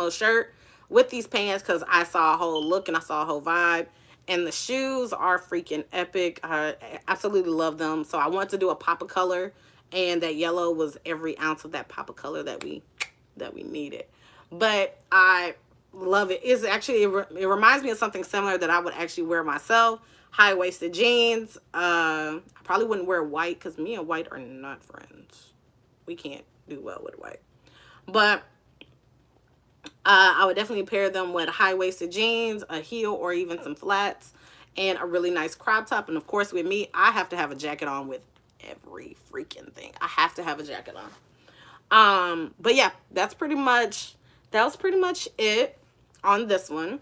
shirt with these pants because I saw a whole look and I saw a whole vibe. And the shoes are freaking epic. I absolutely love them. So I wanted to do a pop of color, and that yellow was every ounce of that pop of color that we needed. But I love it. It reminds me of something similar that I would actually wear myself. High-waisted jeans. I probably wouldn't wear white because me and white are not friends. We can't do well with white. But I would definitely pair them with high-waisted jeans, a heel, or even some flats, and a really nice crop top. And of course, with me, I have to have a jacket on with every freaking thing. I have to have a jacket on. But yeah, that was pretty much it on this one.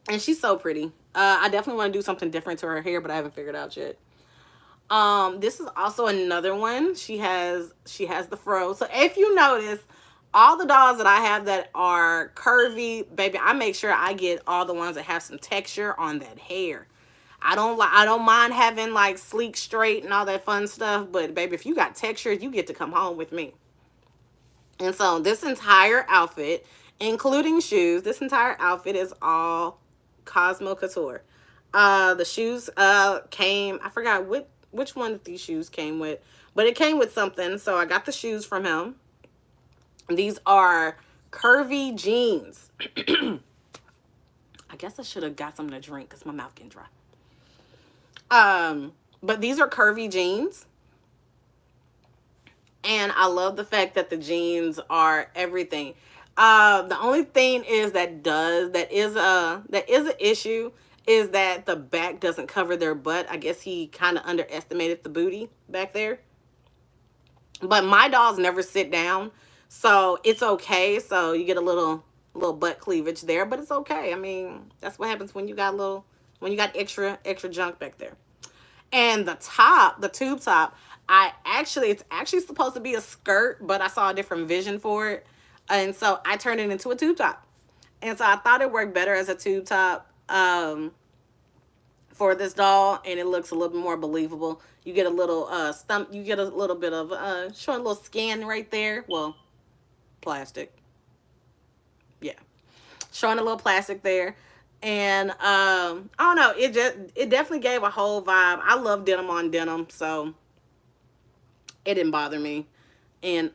And she's so pretty. I definitely want to do something different to her hair, but I haven't figured out yet. This is also another one. She has the fro. So if you notice, all the dolls that I have that are curvy, baby, I make sure I get all the ones that have some texture on that hair. I don't mind having like sleek, straight, and all that fun stuff. But baby, if you got texture, you get to come home with me. And so this entire outfit, including shoes, this entire outfit is all KosmoKouture. The shoes came, I forgot which one of these shoes came with, but it came with something. So I got the shoes from him. These are curvy jeans. I guess I should have got something to drink because my mouth getting dry. But these are curvy jeans. And I love the fact that the jeans are everything. The only thing is that is an issue is that the back doesn't cover their butt. I guess he kind of underestimated the booty back there. But my dolls never sit down, so it's okay. So you get a little butt cleavage there, but it's okay. I mean, that's what happens when you got extra junk back there. And the top, the tube top, it's actually supposed to be a skirt, but I saw a different vision for it. And so I turned it into a tube top. And so I thought it worked better as a tube top for this doll, and it looks a little bit more believable. You get a little you get a little bit of showing a little skin right there. Well, plastic. Yeah. Showing a little plastic there. And I don't know, it definitely gave a whole vibe. I love denim on denim, so it didn't bother me. And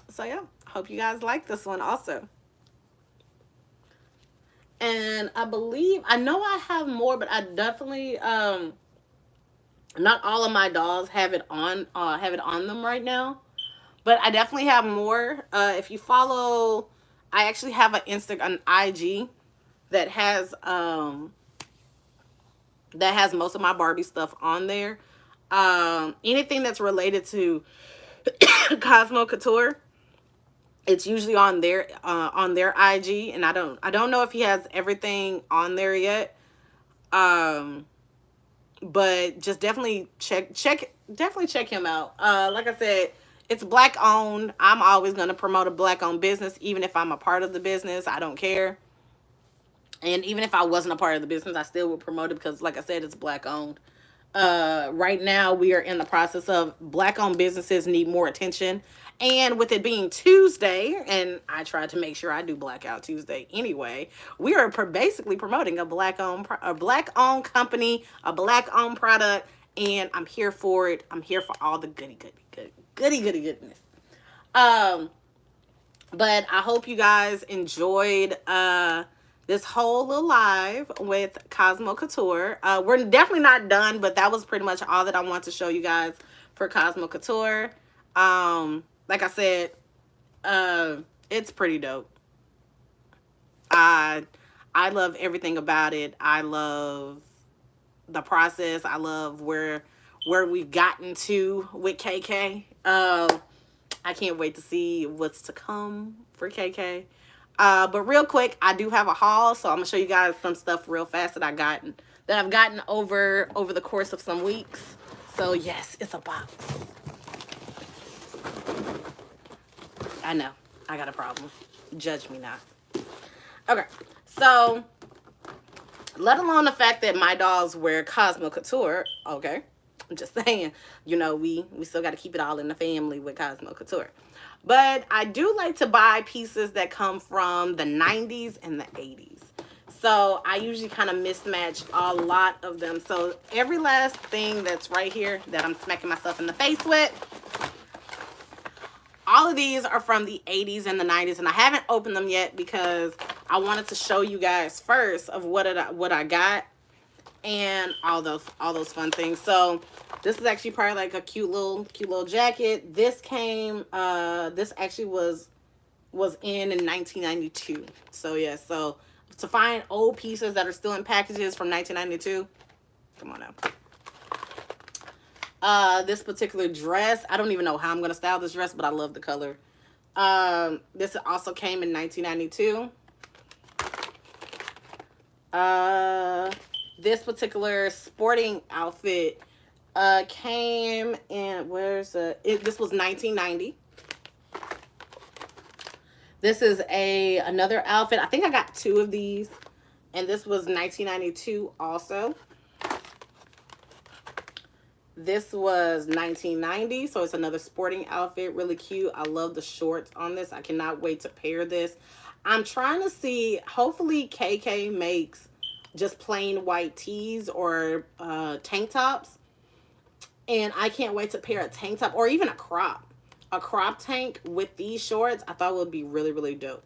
so yeah, I hope you guys like this one also. And I know I have more, but I definitely not all of my dolls have it on them right now, but I definitely have more. If you follow, I actually have an IG that has most of my Barbie stuff on there. Anything that's related to KosmoKouture, it's usually on their IG, and I don't know if he has everything on there yet. But just definitely check him out. Like I said, it's black owned. I'm always going to promote a black owned business, even if I'm a part of the business. I don't care. And even if I wasn't a part of the business, I still would promote it because, like I said, it's black owned. Right now, we are in the process of black owned businesses need more attention. And with it being Tuesday, and I try to make sure I do Blackout Tuesday anyway, we are basically promoting a black owned company, a black owned product, and I'm here for it. I'm here for all the goodness. But I hope you guys enjoyed this whole little live with KosmoKouture. We're definitely not done, but that was pretty much all that I want to show you guys for KosmoKouture. Like I said, it's pretty dope. I love everything about it. I love the process. I love where we've gotten to with KK. I can't wait to see what's to come for KK. But real quick, I do have a haul, so I'm gonna show you guys some stuff real fast that I've gotten over the course of some weeks. So yes, it's a box. I know, I got a problem. Judge me not. Okay, so let alone the fact that my dolls wear KosmoKouture, okay? I'm just saying, you know, we still got to keep it all in the family with KosmoKouture. But I do like to buy pieces that come from the 90s and the 80s. So I usually kind of mismatch a lot of them. So every last thing that's right here that I'm smacking myself in the face with, all of these are from the 80s and the 90s. And I haven't opened them yet because I wanted to show you guys first of what I got and all those fun things. So this is actually probably like a cute little jacket. This came this actually was in 1992. So yeah, so to find old pieces that are still in packages from 1992, come on now. This particular dress, I don't even know how I'm gonna style this dress, but I love the color. This also came in 1992. This particular sporting outfit Came in, this was 1990. This is another outfit. I think I got two of these, and this was 1992 also. This was 1990, so it's another sporting outfit. Really cute. I love the shorts on this. I cannot wait to pair this. I'm trying to see, hopefully KK makes just plain white tees or tank tops. And I can't wait to pair a tank top or even a crop tank with these shorts. I thought would be really, really dope.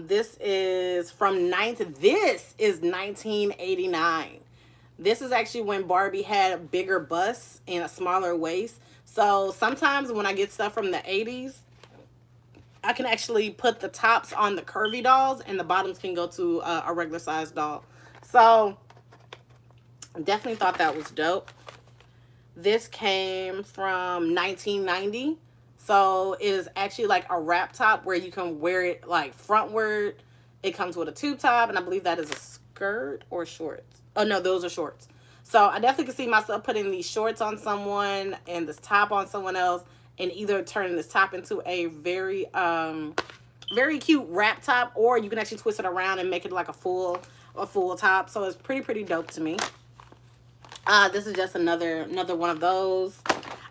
This is 1989. This is actually when Barbie had bigger busts and a smaller waist. So sometimes when I get stuff from the 80s, I can actually put the tops on the curvy dolls and the bottoms can go to a regular size doll. So definitely thought that was dope. This came from 1990. So it is actually like a wrap top where you can wear it like frontward. It comes with a tube top, and I believe that is a skirt or shorts. Oh no, those are shorts. So I definitely can see myself putting these shorts on someone and this top on someone else, and either turning this top into a very very cute wrap top, or you can actually twist it around and make it like a full top. So it's pretty dope to me. This is just another one of those.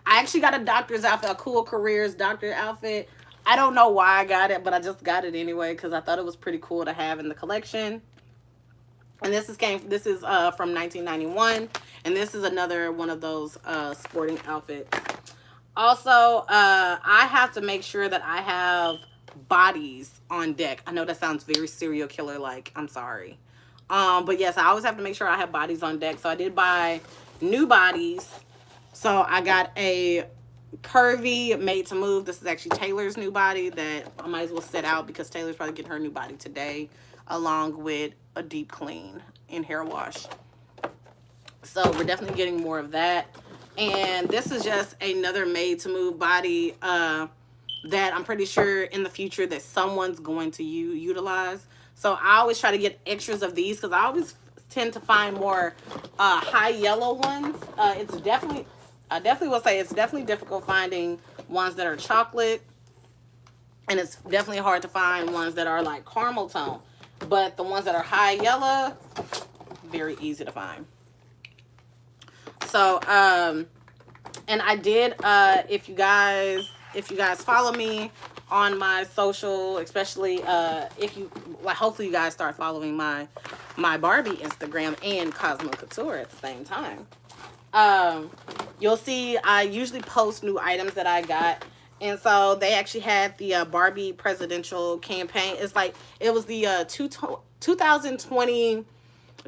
I actually got a doctor's outfit, a Cool Careers doctor outfit. I don't know why I got it, but I just got it anyway because I thought it was pretty cool to have in the collection. And this is from 1991, and this is another one of those sporting outfits. Also, I have to make sure that I have bodies on deck. I know that sounds very serial killer like. I'm sorry. But yes, I always have to make sure I have bodies on deck. So I did buy new bodies. So I got a curvy Made to Move. This is actually Taylor's new body that I might as well set out because Taylor's probably getting her new body today, along with a deep clean and hair wash. So we're definitely getting more of that. And this is just another Made to Move body that I'm pretty sure in the future that someone's going to utilize. So I always try to get extras of these because I always tend to find more high yellow ones. I definitely will say it's definitely difficult finding ones that are chocolate, and it's definitely hard to find ones that are like caramel tone. But the ones that are high yellow, very easy to find. So and I did if you guys follow me on my social, especially if you hopefully you guys start following my Barbie Instagram and KosmoKouture at the same time. You'll see I usually post new items that I got, and so they actually had the Barbie presidential campaign. It was the 2020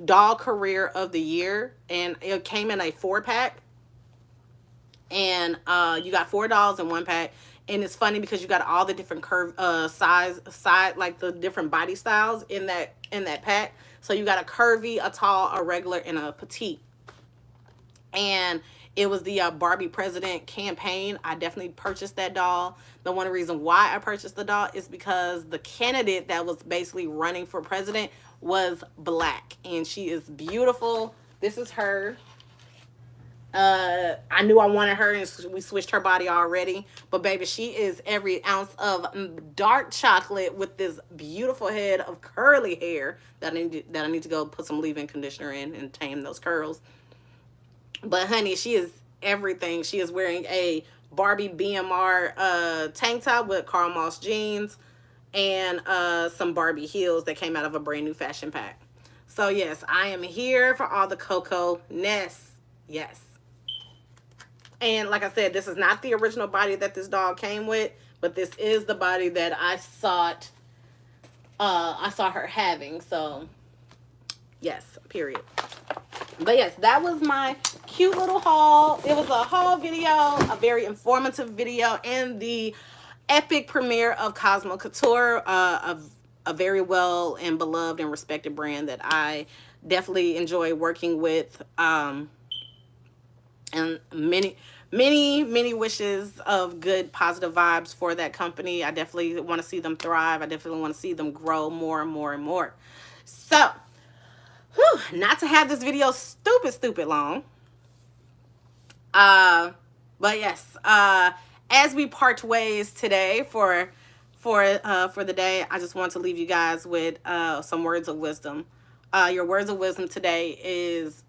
doll career of the year, and it came in a 4-pack, and you got 4 dolls in 1 pack. And it's funny because you got all the different size, like the different body styles in that pack. So you got a curvy, a tall, a regular, and a petite. And it was the Barbie president campaign. I definitely purchased that doll. The one reason why I purchased the doll is because the candidate that was basically running for president was black, and she is beautiful. This is her. I knew I wanted her, and we switched her body already. But baby, she is every ounce of dark chocolate with this beautiful head of curly hair that I need to go put some leave-in conditioner in and tame those curls. But honey, she is everything. She is wearing a Barbie BMR tank top with Karl Moss jeans and some Barbie heels that came out of a brand new fashion pack. So yes, I am here for all the Coco-ness. Yes. And like I said, this is not the original body that this doll came with, but this is the body that I saw her having. So yes, period. But yes, that was my cute little haul. It was a haul video, a very informative video, and the epic premiere of KosmoKouture, a very well and beloved and respected brand that I definitely enjoy working with. And many wishes of good, positive vibes for that company. I definitely want to see them thrive. I definitely want to see them grow more and more and more. So, Whew, not to have this video stupid long. But yes, as we part ways today for the day, I just want to leave you guys with some words of wisdom. Your words of wisdom today is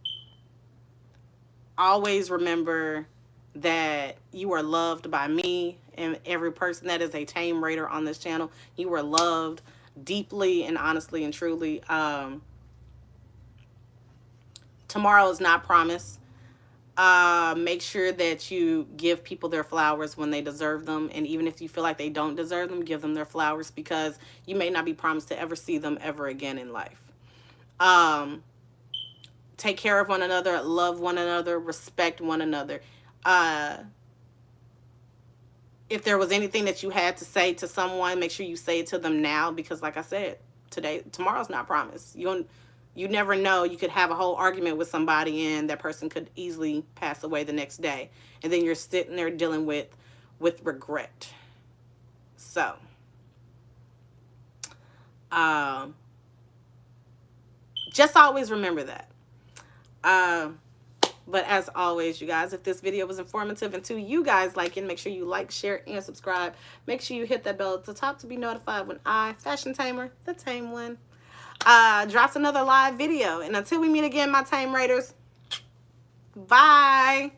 always remember that you are loved by me and every person that is a Tame Raider on this channel. You are loved deeply and honestly and truly. Tomorrow is not promised. Make sure that you give people their flowers when they deserve them. And even if you feel like they don't deserve them, give them their flowers, because you may not be promised to ever see them ever again in life. Take care of one another, love one another, respect one another. If there was anything that you had to say to someone, make sure you say it to them now, because like I said, tomorrow's not promised. You never know. You could have a whole argument with somebody and that person could easily pass away the next day. And then you're sitting there dealing with regret. So, just always remember that. But as always, you guys, if this video was informative and to you guys like it, make sure you like, share, and subscribe. Make sure you hit that bell at the top to be notified when I, Fashion Tamer, the Tame One, drops another live video. And until we meet again, my Tame Raiders, bye.